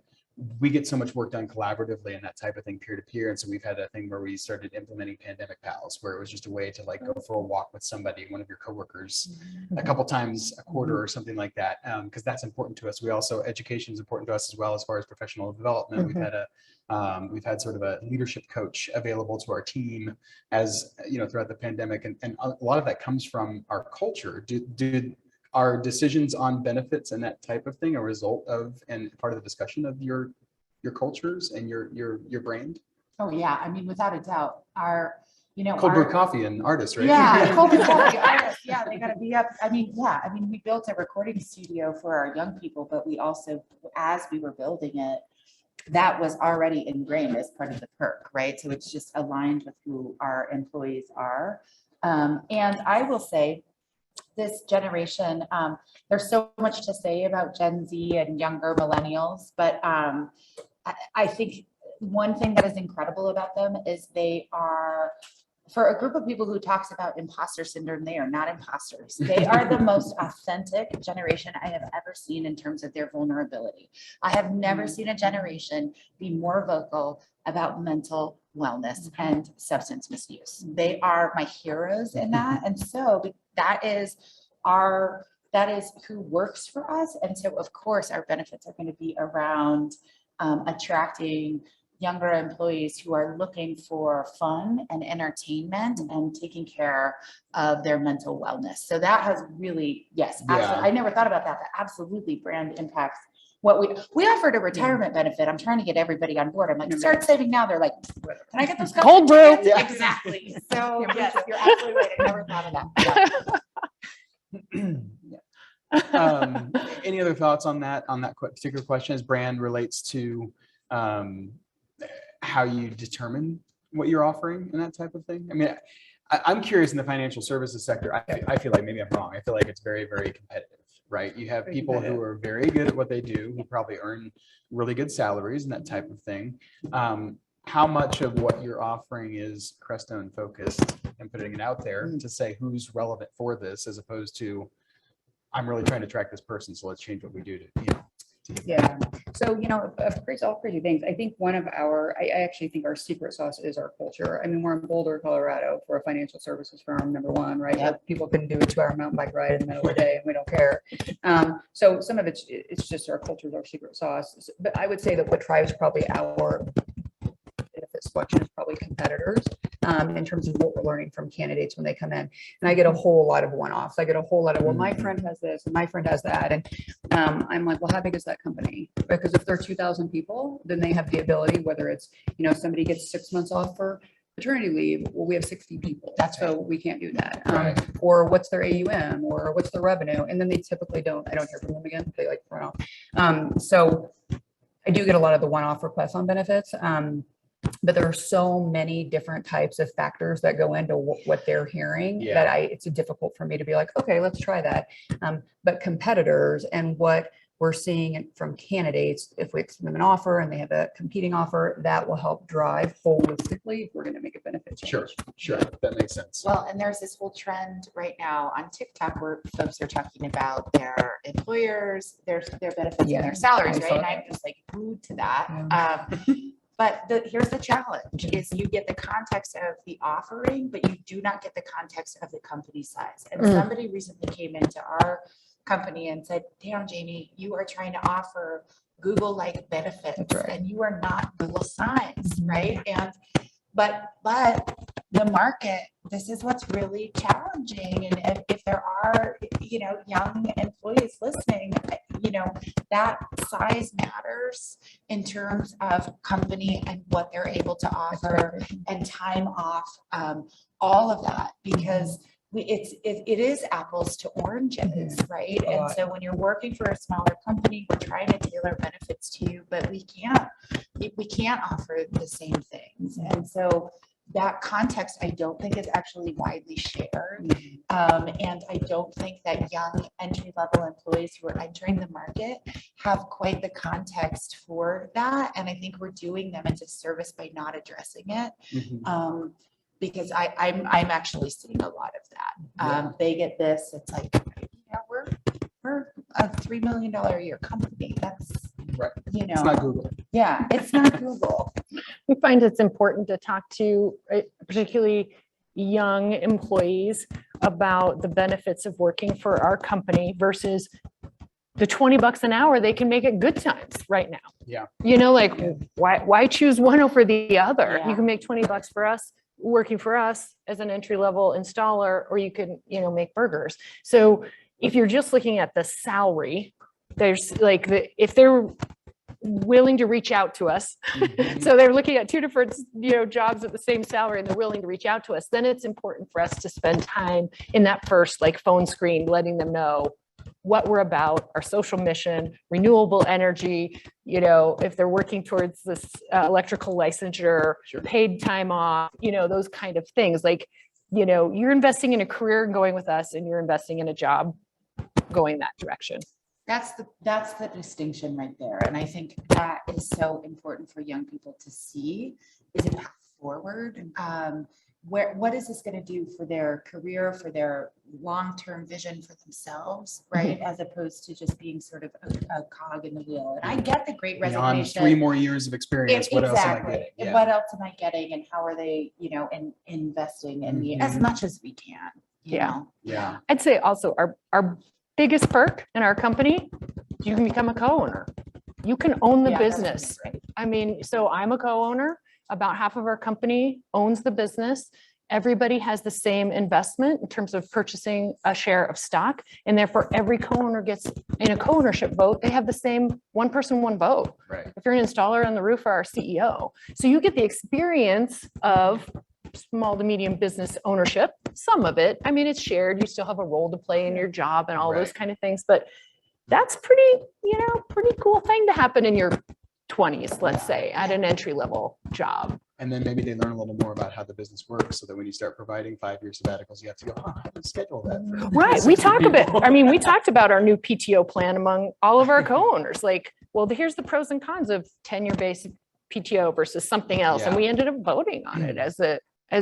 we get so much work done collaboratively and that type of thing peer-to-peer. And so we've had a thing where we started implementing pandemic pals, where it was just a way to like go for a walk with somebody, one of your coworkers, a couple times a quarter or something like that. Because that's important to us. We also, education is important to us as well, as far as professional development. We've had sort of a leadership coach available to our team as, throughout the pandemic. And a lot of that comes from our culture. Are decisions on benefits and that type of thing a result of and part of the discussion of your cultures and your brand? Oh yeah, I mean, without a doubt, our you know, Cold brew coffee and artists, right? yeah, cold brew coffee artists, yeah, they gotta be up. I mean, yeah, I mean, we built a recording studio for our young people, but we also, as we were building it, that was already ingrained as part of the perk, right? So it's just aligned with who our employees are. And I will say, this generation, there's so much to say about Gen Z and younger millennials, but I think one thing that is incredible about them is they are, for a group of people who talks about imposter syndrome, they are not imposters. They are the most authentic generation I have ever seen in terms of their vulnerability. I have never seen a generation be more vocal about mental wellness and substance misuse. They are my heroes in that. And so that is who works for us. And so of course our benefits are going to be around attracting younger employees who are looking for fun and entertainment and taking care of their mental wellness. So that has really, yes, absolutely. I never thought about that, but absolutely brand impacts what we offered a retirement benefit. I'm trying to get everybody on board. I'm like, start saving now. They're like, can I get those Cold brew. Yeah. Exactly. So yes, you're absolutely right. I never thought of that. Any other thoughts on that particular question as brand relates to how you determine what you're offering and that type of thing? I mean, I'm curious in the financial services sector. I feel like maybe I'm wrong. I feel like it's very, very competitive, right? You have people who are very good at what they do, who probably earn really good salaries and that type of thing. How much of what you're offering is Crestone focused and putting it out there to say who's relevant for this, as opposed to, I'm really trying to track this person, so let's change what we do to, Yeah. So, all crazy things. I think I actually think our secret sauce is our culture. I mean, we're in Boulder, Colorado for a financial services firm, number one, right? Yep. People can do a 2-hour mountain bike ride in the middle of the day and we don't care. So some of it's just our culture is our secret sauce. But I would say that what drives probably our benefit selection is probably competitors in terms of what we're learning from candidates when they come in. And I get a whole lot of one-offs. I get a whole lot of, well, my friend has this and my friend has that. And I'm like, well, how big is that company? Because if there are 2,000 people, then they have the ability, whether it's, somebody gets 6 months off for maternity leave, well, we have 60 people. So we can't do that. Or what's their AUM or what's their revenue? And then they typically I don't hear from them again. They like run off. So I do get a lot of the one-off requests on benefits. But there are so many different types of factors that go into what they're hearing that it's difficult for me to be like, okay, let's try that. But competitors and what we're seeing from candidates, if we extend them an offer and they have a competing offer, that will help drive holistically if we're going to make a benefit change. Sure. That makes sense. Well, and there's this whole trend right now on TikTok where folks are talking about their employers, their benefits and their salaries, right? And I'm just like glued to that. But here's the challenge is you get the context of the offering, but you do not get the context of the company size. And somebody recently came into our company and said, damn, Jami, you are trying to offer Google-like benefits and you are not Google size, right? And but the market, this is what's really challenging. And if there are, young employees listening, that size matters in terms of company and what they're able to offer and time off, all of that, because it is apples to oranges, right? And so when you're working for a smaller company, we're trying to tailor benefits to you, but we can't offer the same things. And so that context, I don't think is actually widely shared. And I don't think that young entry-level employees who are entering the market have quite the context for that. And I think we're doing them a disservice by not addressing it. Because I'm actually seeing a lot of that. They get this, it's like, we're a $3 million a year company. That's right. It's not Google. Yeah, it's not Google. We find it's important to talk to particularly young employees about the benefits of working for our company versus the $20 an hour they can make at Good Times right now. Yeah. Why choose one over the other? Yeah. You can make $20 for us, working for us as an entry-level installer, or you can, make burgers. So if you're just looking at the salary, there's if they're willing to reach out to us. So they're looking at two different, jobs at the same salary and they're willing to reach out to us. Then it's important for us to spend time in that first like phone screen, letting them know what we're about, our social mission, renewable energy, if they're working towards this electrical licensure, paid time off, those kind of things. Like, you're investing in a career and going with us, and you're investing in a job going that direction. That's the distinction right there. And I think that is so important for young people to see is a path forward. What is this going to do for their career, for their long-term vision for themselves, right? As opposed to just being sort of a cog in the wheel. And I get the Great Resignation. 3 more years of experience. What else am I getting? And what else am I getting? And how are they, investing in me as much as we can? You know? Yeah. I'd say also our biggest perk in our company, you can become a co-owner. You can own the business. I mean, so I'm a co-owner. About half of our company owns the business. Everybody has the same investment in terms of purchasing a share of stock. And therefore every co-owner gets in a co-ownership vote. They have the same one person, one vote. Right. If you're an installer on the roof or our CEO. So you get the experience of small to medium business ownership. Some of it, I mean, it's shared. You still have a role to play in your job and all those kind of things. But that's pretty cool thing to happen in your 20s, let's say, at an entry level job. And then maybe they learn a little more about how the business works, so that when you start providing 5-year sabbaticals, you have to go, I have to schedule that. Right. We talk about, we talked about our new PTO plan among all of our co-owners. Like, well, here's the pros and cons of tenure-based PTO versus something else. And we ended up voting on it as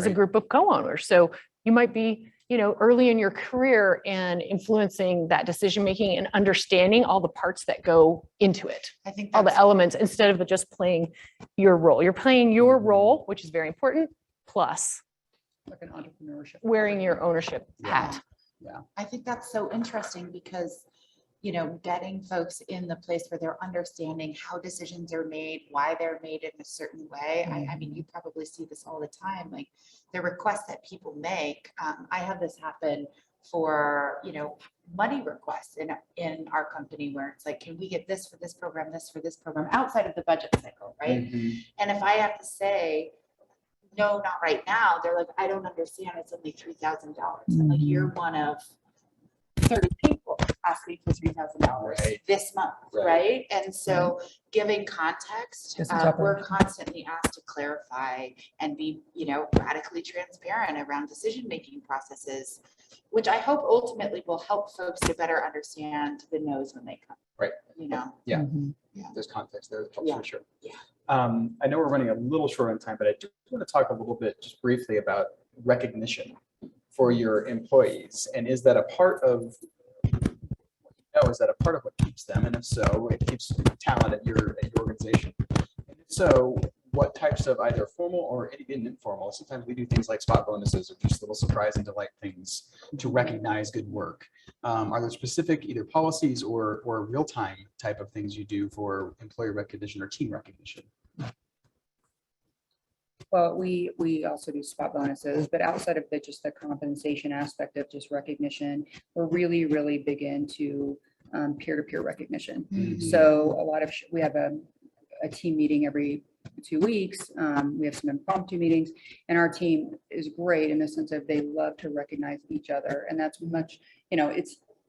a group of co-owners. So you might be, early in your career and influencing that decision-making and understanding all the parts that go into it. I think all the elements, instead of just playing your role. You're playing your role, which is very important, plus Like an entrepreneurship. wearing your ownership hat. Yeah. I think that's so interesting because, getting folks in the place where they're understanding how decisions are made, why they're made in a certain way. I mean, you probably see this all the time, like the requests that people make. I have this happen for, money requests in our company where it's like, can we get this for this program outside of the budget cycle, right? And if I have to say, no, not right now, they're like, I don't understand. It's only $3,000. I'm like, you're one of 30 people asking for $3,000 this month, right? And so giving context, we're constantly asked to clarify and be, radically transparent around decision-making processes, which I hope ultimately will help folks to better understand the no's when they come. Right. Yeah. There's context there for sure. Yeah. I know we're running a little short on time, but I do want to talk a little bit just briefly about recognition for your employees. And is that a part of what keeps them? And if so, it keeps talent at your organization. And if so, what types of either formal or even informal, sometimes we do things like spot bonuses or just little surprise and delight things to recognize good work. Are there specific either policies or real-time type of things you do for employee recognition or team recognition? Well, we also do spot bonuses, but outside of just the compensation aspect of just recognition, we're really, really big into peer-to-peer recognition. So we have a team meeting every 2 weeks. We have some impromptu meetings, and our team is great in the sense of they love to recognize each other. And that's much,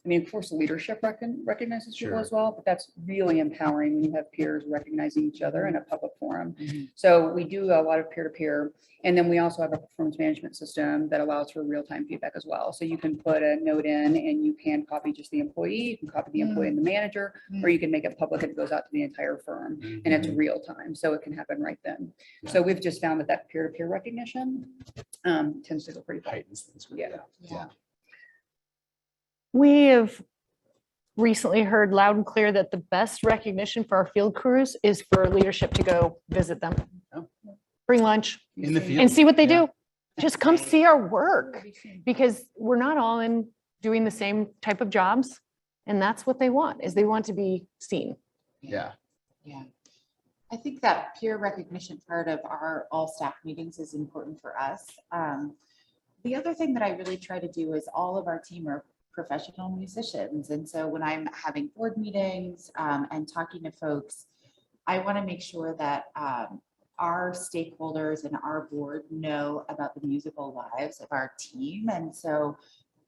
of course, leadership recognizes people as well, but that's really empowering when you have peers recognizing each other in a public forum. So we do a lot of peer-to-peer, and then we also have a performance management system that allows for real-time feedback as well. So you can put a note in and you can copy just the employee, you can copy the employee and the manager, or you can make it public and it goes out to the entire firm, and it's real time. So it can happen right then. So we've just found that peer-to-peer recognition tends to go pretty far. Yeah. We have recently heard loud and clear that the best recognition for our field crews is for leadership to go visit them. Bring lunch In the field. and see what they do. Just come see our work, because we're not all in doing the same type of jobs. And that's what they want, is they want to be seen. Yeah. I think that peer recognition part of our all staff meetings is important for us. The other thing that I really try to do is all of our team are professional musicians. And so when I'm having board meetings and talking to folks, I want to make sure that our stakeholders and our board know about the musical lives of our team. And so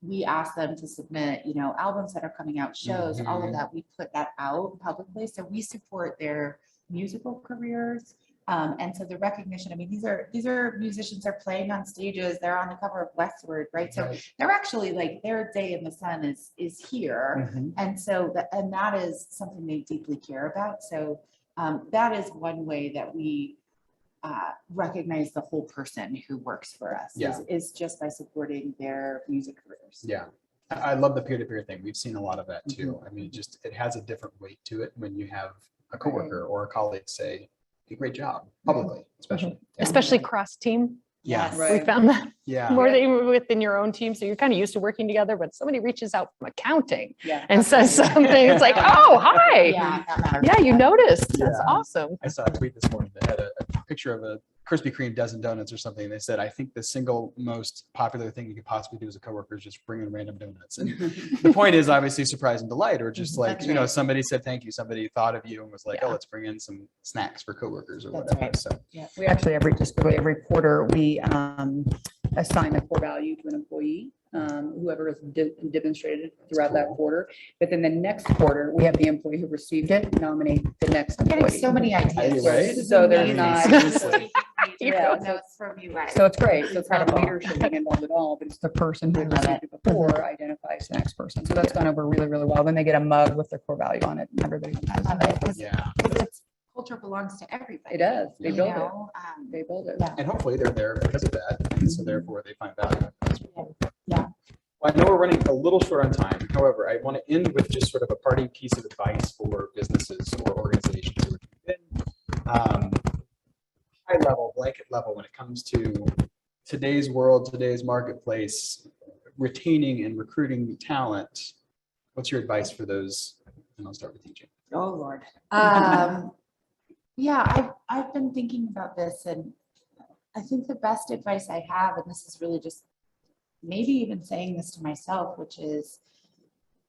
we ask them to submit, albums that are coming out, shows, all of that. We put that out publicly. So we support their musical careers. And so the recognition, I mean, these are musicians are playing on stages. They're on the cover of Westward, right? So they're actually like their day in the sun is here. And so that is something they deeply care about. So that is one way that we recognize the whole person who works for us is just by supporting their music careers. Yeah. I love the peer-to-peer thing. We've seen a lot of that too. I mean, it has a different weight to it when you have a coworker or a colleague say, great job, publicly, especially. Yeah. Especially cross-team. Yeah. We found that Yeah. more than even within your own team. So you're kind of used to working together, but somebody reaches out from accounting Yeah. and says something. It's like, oh, hi. Yeah, that matters. Yeah, you noticed. That's Yeah. awesome. I saw a tweet this morning that had a picture of a Krispy Kreme dozen donuts or something. They said, I think the single most popular thing you could possibly do as a coworker is just bring in random donuts. And the point is obviously surprise and delight, or just like, That's right. somebody said thank you. Somebody thought of you and was like, Yeah. oh, let's bring in some snacks for coworkers or That's whatever. right. So We actually every quarter we assign a core value to an employee, whoever has demonstrated throughout that quarter. But then the next quarter, we have the employee who received it nominate the next I'm getting employee. so many ideas. Right? This is So there's amazing. not- Seriously. Yeah, notes from you guys. So it's great. So it's not leadership being involved at all, but it's the person who received it before identifies the next person. So that's gone over really, really well. Then they get a mug with their core value on it and everybody. I love it. 'Cause yeah. culture belongs to everybody. It does. They you build it. know? They build it. Yeah. And hopefully they're there because of that. And so therefore they find value in it. Yeah. Well, I know we're running a little short on time. However, I want to end with just sort of a parting piece of advice for businesses or organizations who are in high level, blanket level when it comes to today's world, today's marketplace, retaining and recruiting talent. What's your advice for those? And I'll start with you, Jami. Oh, Lord. Yeah, I've been thinking about this, and I think the best advice I have, and this is really just maybe even saying this to myself, which is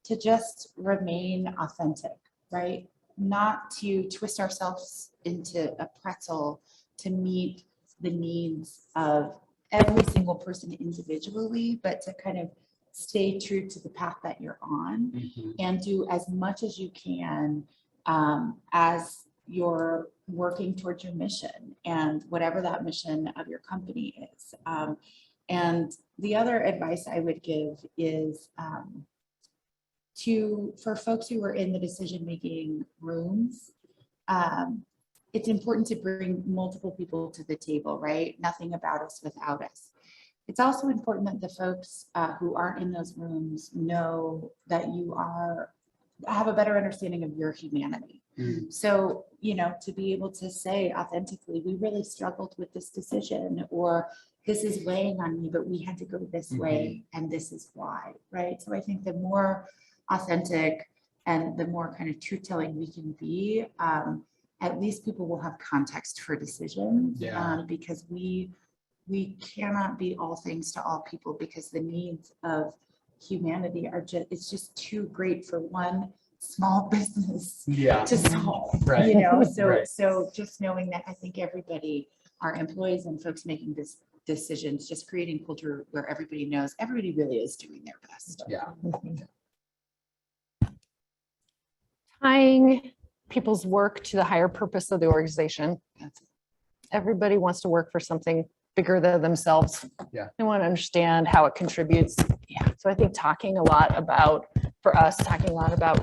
to just remain authentic, right? Not to twist ourselves into a pretzel to meet the needs of every single person individually, but to kind of stay true to the path that you're on and do as much as you can as you're working towards your mission and whatever that mission of your company is. And the other advice I would give is for folks who are in the decision-making rooms, it's important to bring multiple people to the table, right? Nothing about us without us. It's also important that the folks who aren't in those rooms know that you have a better understanding of your humanity. So, to be able to say authentically, we really struggled with this decision, or this is weighing on me, but we had to go this way and this is why, right? So I think the more authentic and the more kind of truth-telling we can be, at least people will have context for decisions, because we cannot be all things to all people, because the needs of humanity it's just too great for one small business to solve, so just knowing that I think everybody, our employees and folks making this decisions, just creating culture where everybody knows everybody really is doing their best. Tying people's work to the higher purpose of the organization. Everybody wants to work for something bigger than themselves. They want to understand how it contributes. So I think talking a lot about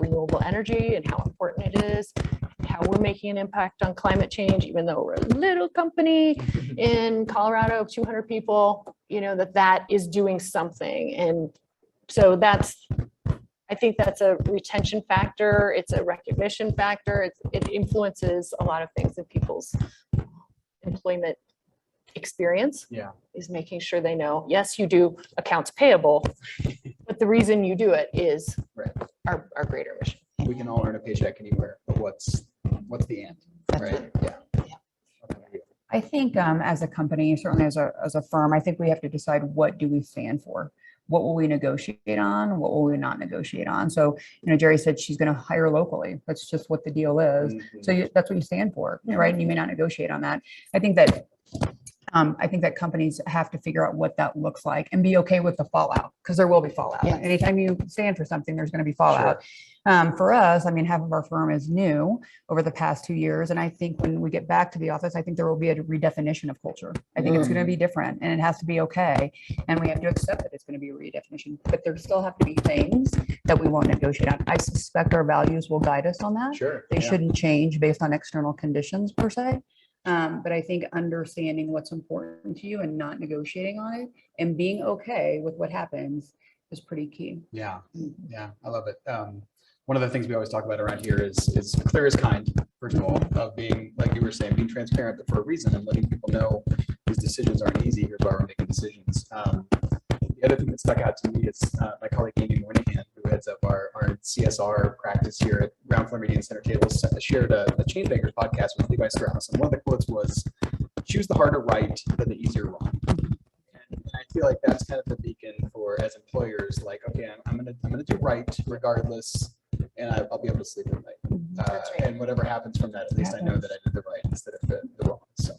renewable energy and how important it is, how we're making an impact on climate change, even though we're a little company in Colorado of 200 people, that is doing something. And so I think that's a retention factor. It's a recognition factor. It influences a lot of things in people's employment experience. Is making sure they know, yes, you do accounts payable, but the reason you do it is our greater mission. We can all earn a paycheck anywhere, but what's the end, right? I think as a company, certainly as a firm, I think we have to decide, what do we stand for? what will we negotiate on? What will we not negotiate on? So, Jeri said she's going to hire locally. That's just what the deal is. So that's what you stand for, right? And you may not negotiate on that. I think that companies have to figure out what that looks like and be okay with the fallout, because there will be fallout. Yes. Anytime you stand for something, there's going to be fallout. For us, half of our firm is new over the past 2 years. And I think when we get back to the office, I think there will be a redefinition of culture. I think it's going to be different, and it has to be okay. And we have to accept that it's going to be a redefinition, but there still have to be things that we won't negotiate on. I suspect our values will guide us on that. They shouldn't change based on external conditions per se. But I think understanding what's important to you and not negotiating on it and being okay with what happens is pretty key. Yeah, I love it. One of the things we always talk about around here is clear as kind, first of all, of being, like you were saying, being transparent, but for a reason, and letting people know these decisions aren't easy. Here's why we're making decisions. The other thing that stuck out to me is my colleague Amy Moynihan, who heads up our CSR practice here at Ground Floor Media and CenterTable, shared a Changemakers podcast with Levi Strauss, and one of the quotes was, "Choose the harder right than the easier wrong." And I feel like that's kind of the beacon for, as employers, like, okay, I'm gonna do right regardless, and I'll be able to sleep at night. That's right. And whatever happens from that, at least I know that I did the right instead of the wrong. So,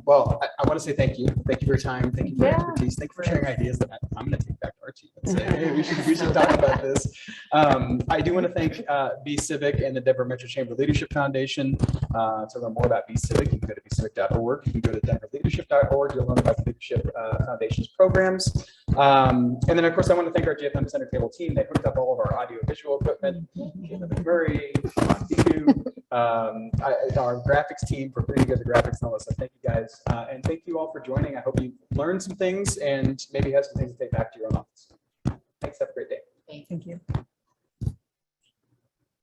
well, I want to say thank you. Thank you for your time. Thank you for your expertise. Thank you for sharing ideas that I'm going to take back to our team and say, hey, we should talk about this. I do want to thank Be Civic and the Denver Metro Chamber Leadership Foundation. To learn more about Be Civic, you can go to becivic.org. You can go to denverleadership.org. You'll learn about the Leadership Foundation's programs. And then, of course, I want to thank our GFM CenterTable team. They hooked up all of our audio-visual equipment. Caleb Murray, our graphics team for putting together graphics and all this. So thank you guys. And thank you all for joining. I hope you learned some things and maybe have some things to take back to your own office. Thanks. Have a great day. Thank you.